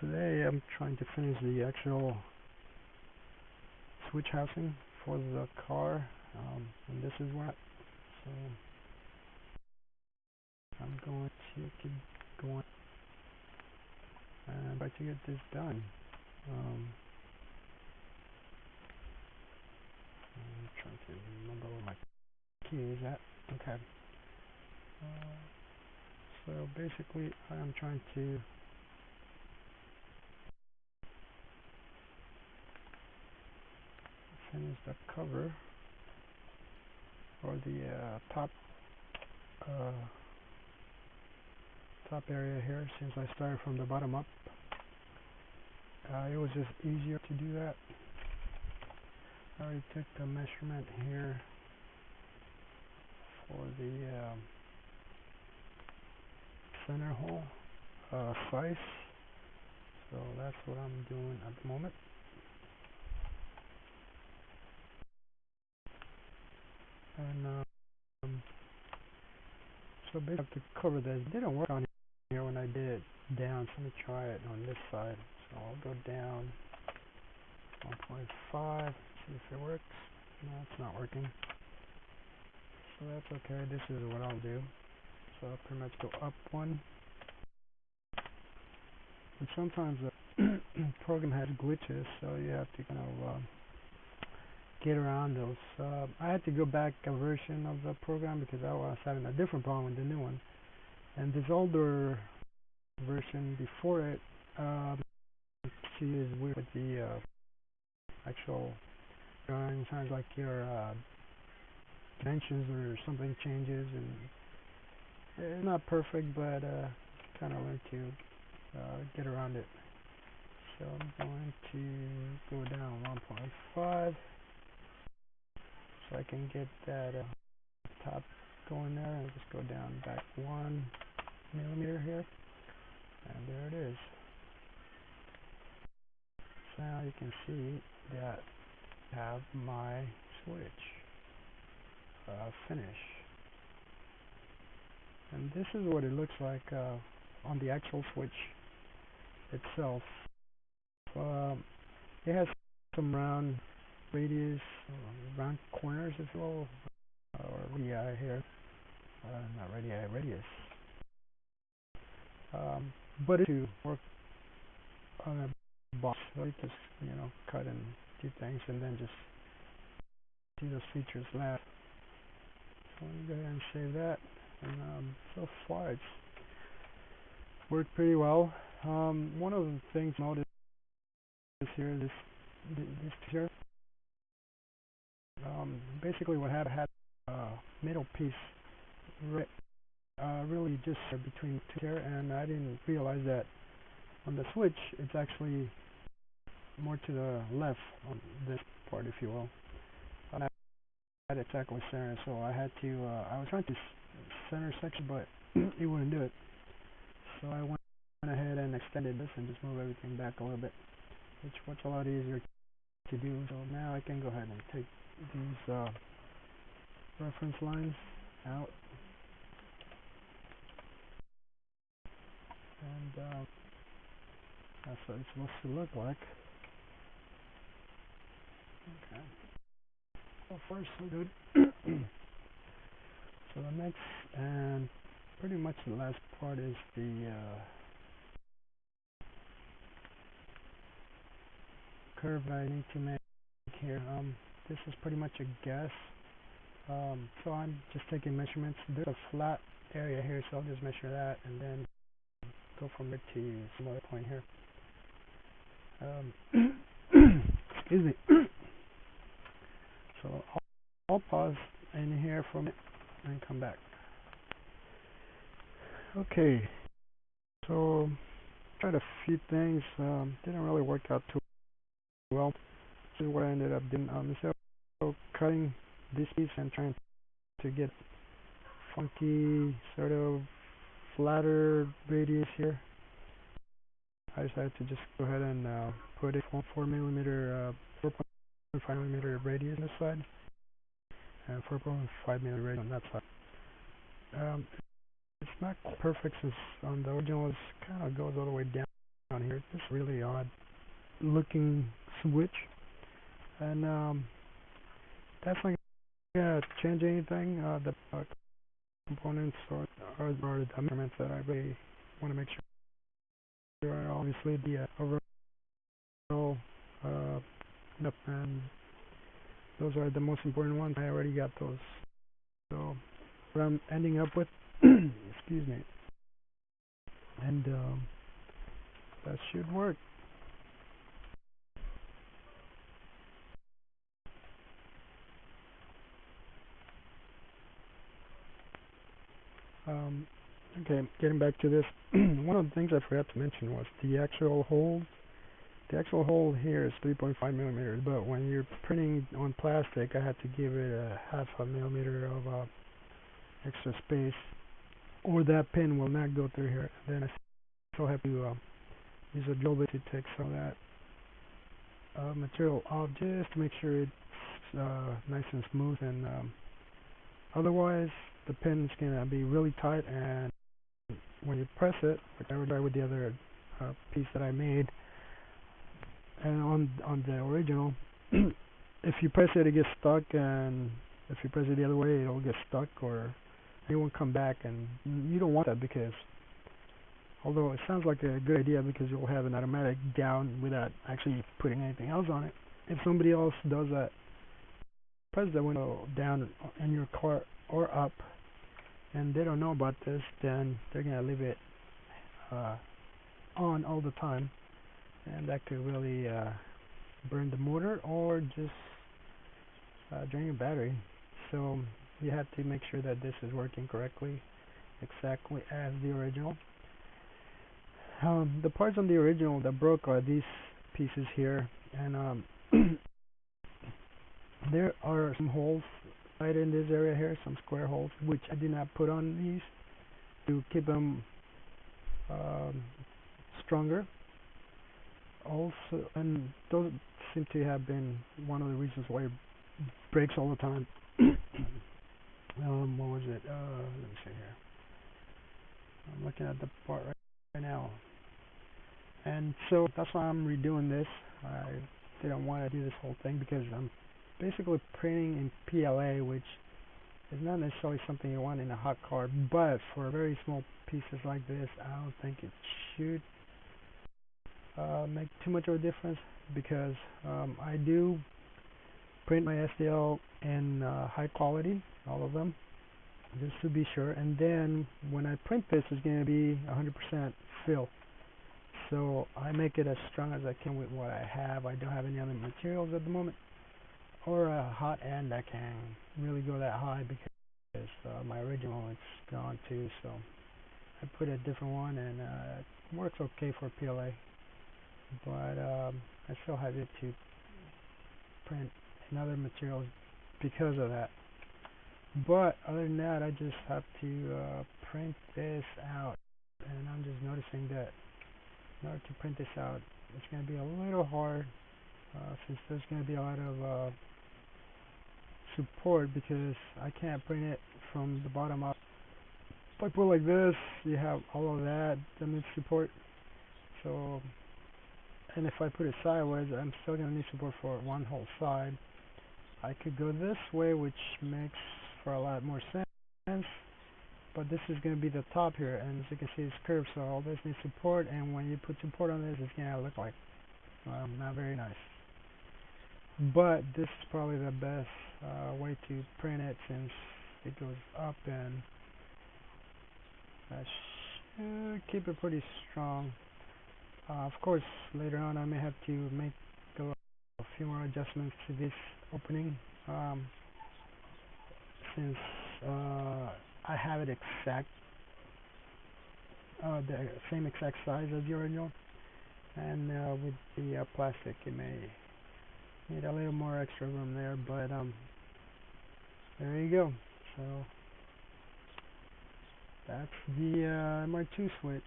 Today I'm trying to finish the actual switch housing for the car, and this is what. So I'm going to keep going and try to get this done. I'm trying to remember where my key is at. Okay. So basically I'm trying to finish the cover or the uh, top area here, since I started from the bottom up. It was just easier to do that. I already took the measurement here for the center hole size, so that's what I'm doing at the moment. And so basically I have to cover this. It didn't work on here when I did it down, so let me try it on this side. So I'll go down 1.5, see if it works. No, it's not working. So that's okay, this is what I'll do. So I'll pretty much go up one. But sometimes the program has glitches, so you have to kind of get around those. I had to go back a version of the program because I was having a different problem with the new one. And this older version before it, she is weird with the actual drawing. Sounds like your dimensions or something changes, and it's not perfect, but kind of learn to get around it. So I'm going to go down 1.5 so I can get that top going there, and just go down back 1 millimeter here, and there it is. So now you can see that I have my switch finish, and this is what it looks like on the actual switch itself. It has some round radius, round corners, if you will, or radii here, not radii, radius. But it to work on a box, so you just cut and do things, and then just see those features left. So let me go ahead and save that, and so far it's worked pretty well. One of the things noticed here, this here, basically what happened, had middle piece really just between two here, and I didn't realize that on the switch it's actually more to the left on this part, if you will. I had it exactly center, so I had to I was trying to center section, but it wouldn't do it, so I went ahead and extended this and just move everything back a little bit, which was a lot easier to do. So now I can go ahead and take these reference lines out, and that's what it's supposed to look like. Okay, so first we good. So the next and pretty much the last part is the curve I need to make here. This is pretty much a guess. So I'm just taking measurements. There's a flat area here, so I'll just measure that and then go from there to some other point here. Excuse me. So I'll pause in here for a minute and come back. Okay, so tried a few things, didn't really work out too well. This is what I ended up doing. Instead of cutting this piece and trying to get funky sort of flatter radius here, I decided to just go ahead and put a 4.5 millimeter radius on this side and 4.5 millimeter radius on that side. It's not perfect, since on the original it kind of goes all the way down on here. It's just really odd looking switch, and that's not gonna change anything. The components or the measurements that I really want to make sure are obviously the overall and those are the most important ones. I already got those. So what I'm ending up with, excuse me, and that should work. Um, okay, getting back to this, one of the things I forgot to mention was the actual hole. The actual hole here is 3.5 millimeters, but when you're printing on plastic, I had to give it a half a millimeter of extra space, or that pin will not go through here. Then I still have to use a drill bit to take some of that material off just to make sure it's nice and smooth, and otherwise the pin's gonna be really tight, and when you press it, like I would try with the other piece that I made, and on the original, if you press it, it gets stuck, and if you press it the other way, it'll get stuck, or it won't come back, and you don't want that, because although it sounds like a good idea because you'll have an automatic down without actually putting anything else on it, if somebody else does that, press the window down in your car or up, and they don't know about this, then they're gonna leave it on all the time, and that could really burn the motor or just drain your battery. So you have to make sure that this is working correctly, exactly as the original. The parts on the original that broke are these pieces here, and there are some holes right in this area here, some square holes, which I did not put on these to keep them stronger. Also, and those seem to have been one of the reasons why it breaks all the time. What was it? Let me see here. I'm looking at the part right now, and so that's why I'm redoing this. I didn't want to do this whole thing because I'm basically printing in PLA, which is not necessarily something you want in a hot car, but for very small pieces like this, I don't think it should make too much of a difference, because I do print my STL in high quality, all of them, just to be sure, and then when I print this, it's going to be 100% fill, so I make it as strong as I can with what I have. I don't have any other materials at the moment, or a hot end that can really go that high, because my original is gone too, so I put a different one, and it works okay for PLA, but I still have it to print in other materials because of that. But other than that, I just have to print this out, and I'm just noticing that in order to print this out, it's going to be a little hard, since there's going to be a lot of support, because I can't print it from the bottom up. If I put like this, you have all of that needs support. So, and if I put it sideways, I'm still going to need support for one whole side. I could go this way, which makes for a lot more sense, but this is going to be the top here, and as you can see, it's curved, so all this needs support, and when you put support on this, it's going to look like, well, not very nice. But this is probably the best way to print it, since it goes up, and that should keep it pretty strong. Of course, later on I may have to make a few more adjustments to this opening, since I have it the same exact size as the original, and with the plastic it may need a little more extra room there, but there you go. So that's the MR2 switch.